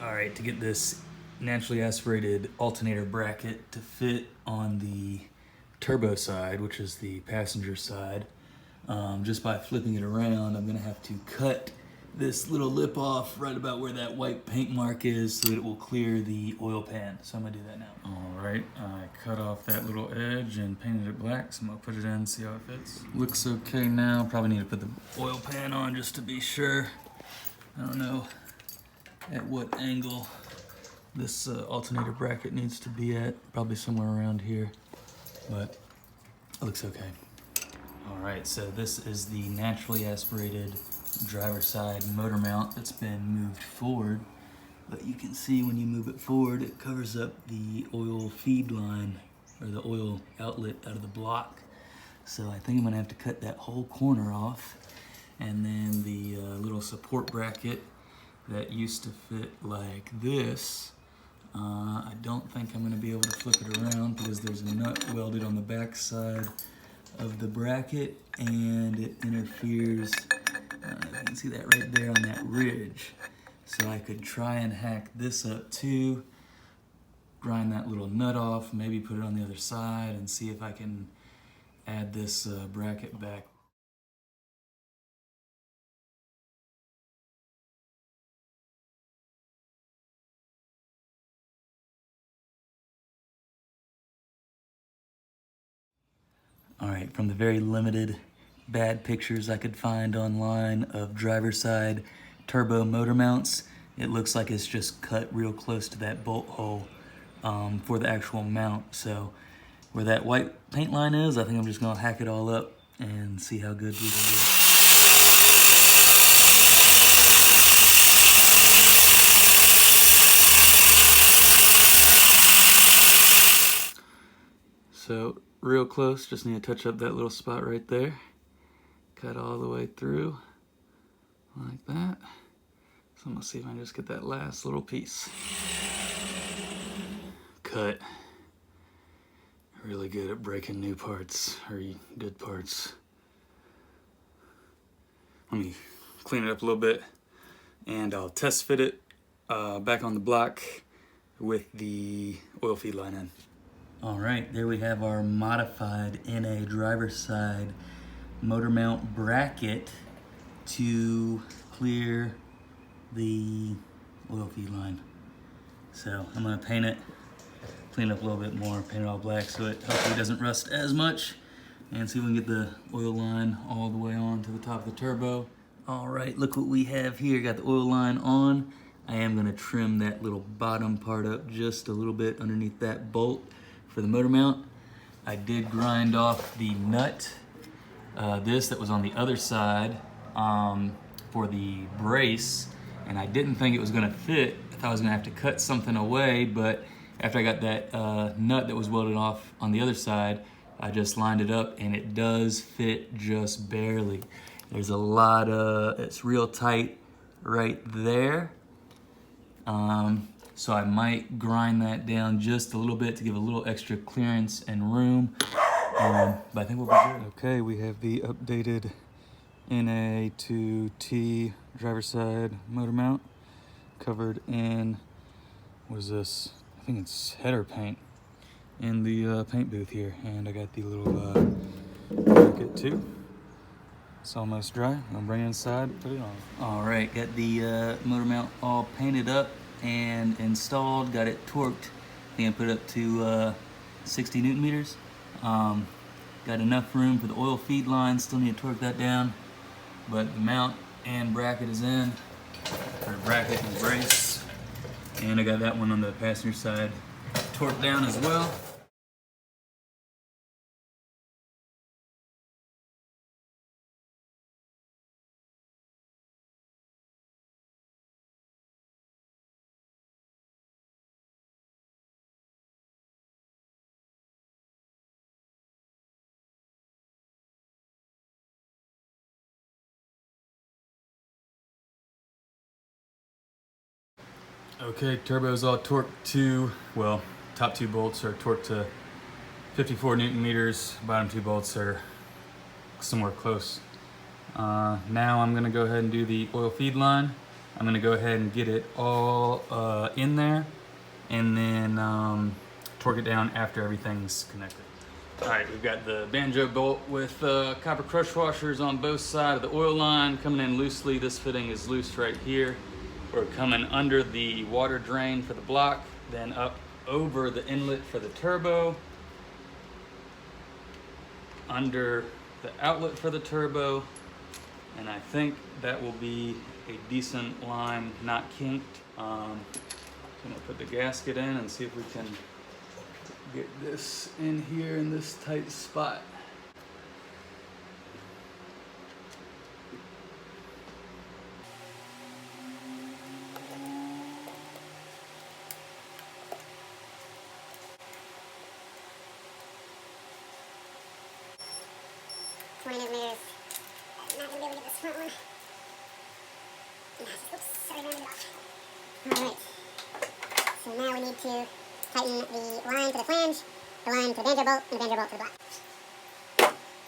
All right, to get this naturally aspirated alternator bracket to fit on the turbo side, which is the passenger side, just by flipping it around, I'm gonna have to cut this little lip off right about where that white paint mark is so that it will clear the oil pan. So I'm gonna do that now. All right, I cut off that little edge and painted it black, so I'm gonna put it in, see how it fits. Looks okay now. Probably need to put the oil pan on just to be sure. I don't know at what angle this alternator bracket needs to be at. Probably somewhere around here, but it looks okay. All right, so this is the naturally aspirated driver side motor mount that's been moved forward. But you can see when you move it forward, it covers up the oil feed line or the oil outlet out of the block. So I think I'm gonna have to cut that whole corner off. And then the little support bracket that used to fit like this, I don't think I'm gonna be able to flip it around because there's a nut welded on the back side of the bracket and it interferes, you can see that right there on that ridge. So I could try and hack this up too, grind that little nut off, maybe put it on the other side and see if I can add this bracket back. All right, from the very limited bad pictures I could find online of driver side turbo motor mounts, it looks like it's just cut real close to that bolt hole for the actual mount. So where that white paint line is, I think I'm just gonna hack it all up and see how good we can do. So real close, just need to touch up that little spot right there. Cut all the way through like that. So I'm gonna see if I can just get that last little piece. Cut. Really good at breaking new parts, or good parts. Let me clean it up a little bit and I'll test fit it back on the block with the oil feed line in. All right, there we have our modified NA driver side motor mount bracket to clear the oil feed line. So I'm gonna paint it, clean it up a little bit more, paint it all black so it hopefully doesn't rust as much, and see if we can get the oil line all the way on to the top of the turbo. All right, look what we have here. Got the oil line on. I am gonna trim that little bottom part up just a little bit underneath that bolt for the motor mount. I did grind off the nut, that was on the other side for the brace, and I didn't think it was gonna fit. I thought I was gonna have to cut something away, but after I got that nut that was welded off on the other side, I just lined it up and it does fit just barely. There's a lot of, it's real tight right there. So I might grind that down just a little bit to give a little extra clearance and room. But I think we'll be good. Okay, we have the updated na2t driver side motor mount covered in, what is this? I think it's header paint in the paint booth here. And I got the little bracket too. It's almost dry. I'm gonna bring it inside, put it on. All right, got the motor mount all painted up and installed, got it torqued. I think I put it up to 60 Newton meters. Got enough room for the oil feed line, still need to torque that down. But the mount and bracket is in, or bracket and brace. And I got that one on the passenger side torqued down as well. Okay, turbo's all torqued to, well, top two bolts are torqued to 54 Newton meters, bottom two bolts are somewhere close. Now I'm gonna go ahead and do the oil feed line. I'm gonna go ahead and get it all in there, and then torque it down after everything's connected. All right, we've got the Banjo Bolt with copper crush washers on both sides of the oil line, coming in loosely. This fitting is loose right here. We're coming under the water drain for the block, then up over the inlet for the turbo, under the outlet for the turbo, and I think that will be a decent line, not kinked. I'm gonna put the gasket in and see if we can get this in here in this tight spot. Not gonna be able to get this front one. Oops, sorry, rounded it off. Alright. So now we need to tighten the line for the flange, the line for the Banjo Bolt, and the Banjo Bolt for the block.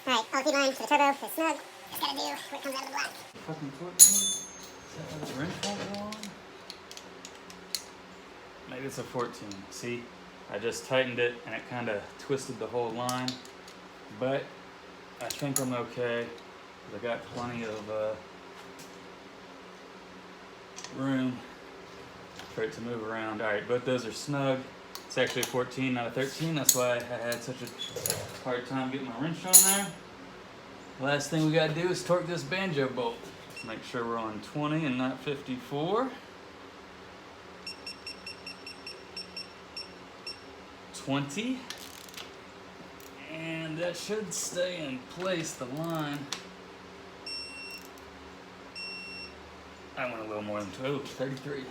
Alright, all the feed line for the turbo is snug. Just gotta do what comes out of the block. Fucking torque pin? Is that why the wrench won't go on? Maybe it's a 14. See? I just tightened it and it kind of twisted the whole line. But I think I'm okay. I got plenty of room for it to move around. All right, both those are snug. It's actually a 14, not a 13. That's why I had such a hard time getting my wrench on there. Last thing we gotta do is torque this Banjo Bolt. Make sure we're on 20 and not 54. 20. And that should stay in place, the line. I went a little more than 33.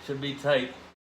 Should be tight.